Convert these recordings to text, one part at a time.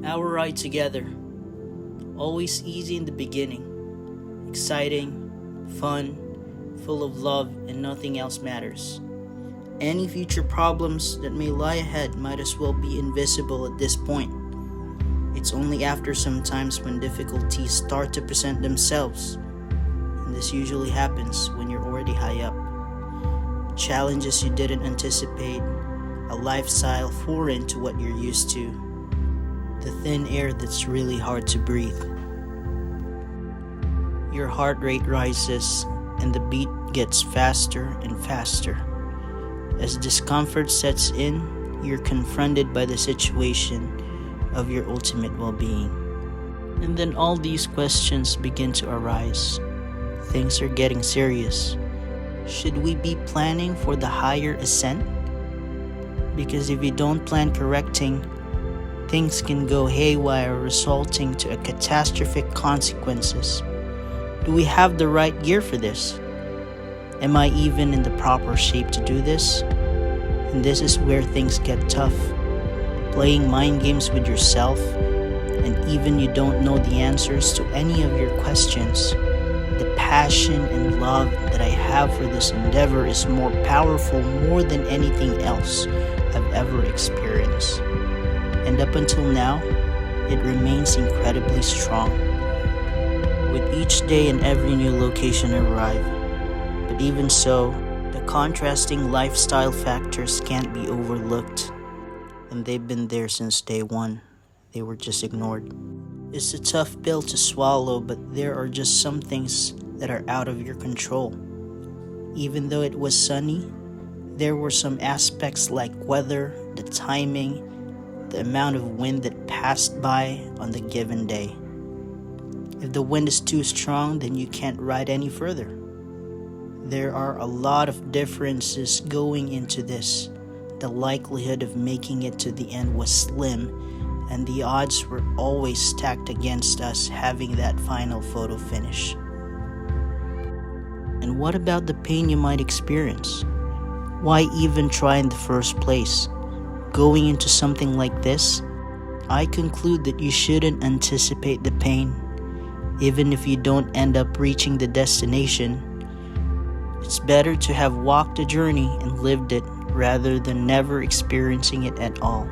Our ride together, always easy in the beginning, exciting, fun, full of love, and nothing else matters. Any future problems that may lie ahead might as well be invisible at this point. It's only after some times when difficulties start to present themselves, and this usually happens when you're already high up. Challenges you didn't anticipate, a lifestyle foreign to what you're used to, the thin air that's really hard to breathe. Your heart rate rises and the beat gets faster and faster. As discomfort sets in, you're confronted by the situation of your ultimate well-being. And then all these questions begin to arise. Things are getting serious. Should we be planning for the higher ascent? Because if you don't plan correcting, things can go haywire, resulting to a catastrophic consequences. Do we have the right gear for this? Am I even in the proper shape to do this? And this is where things get tough. Playing mind games with yourself, and even you don't know the answers to any of your questions. The passion and love that I have for this endeavor is more powerful more than anything else I've ever experienced. And up until now, it remains incredibly strong. With each day and every new location I arrive. But even so, the contrasting lifestyle factors can't be overlooked. And they've been there since day one. They were just ignored. It's a tough pill to swallow, but there are just some things that are out of your control. Even though it was sunny, there were some aspects like weather, the timing, the amount of wind that passed by on the given day. If the wind is too strong, then you can't ride any further. There are a lot of differences going into this. The likelihood of making it to the end was slim, and the odds were always stacked against us having that final photo finish. And what about the pain you might experience? Why even try in the first place? Going into something like this, I conclude that you shouldn't anticipate the pain. Even if you don't end up reaching the destination, it's better to have walked the journey and lived it rather than never experiencing it at all,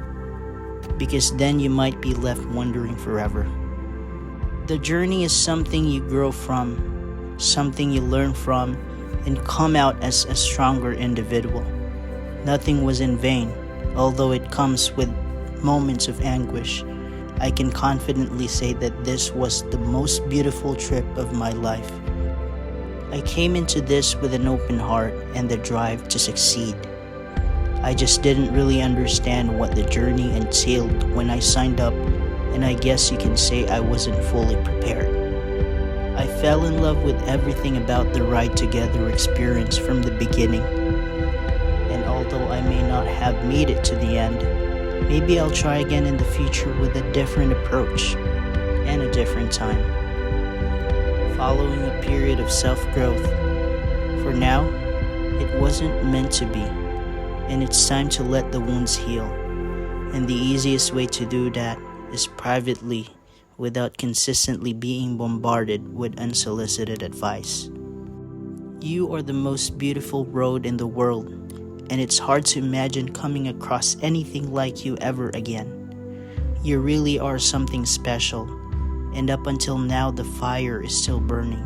because then you might be left wondering forever. The journey is something you grow from, something you learn from, and come out as a stronger individual. Nothing was in vain, although it comes with moments of anguish. I can confidently say that this was the most beautiful trip of my life. I came into this with an open heart and the drive to succeed. I just didn't really understand what the journey entailed when I signed up, and I guess you can say I wasn't fully prepared. I fell in love with everything about the ride together experience from the beginning. And although I may not have made it to the end, maybe I'll try again in the future with a different approach and a different time, following a period of self-growth. For now, it wasn't meant to be, and it's time to let the wounds heal. And the easiest way to do that is privately, without consistently being bombarded with unsolicited advice. You are the most beautiful road in the world, and it's hard to imagine coming across anything like you ever again. You really are something special, and up until now the fire is still burning.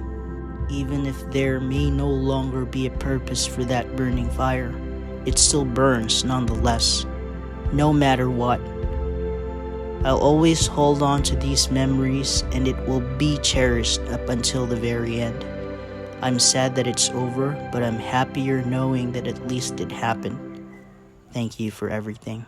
Even if there may no longer be a purpose for that burning fire, it still burns nonetheless, no matter what. I'll always hold on to these memories, and it will be cherished up until the very end. I'm sad that it's over, but I'm happier knowing that at least it happened. Thank you for everything.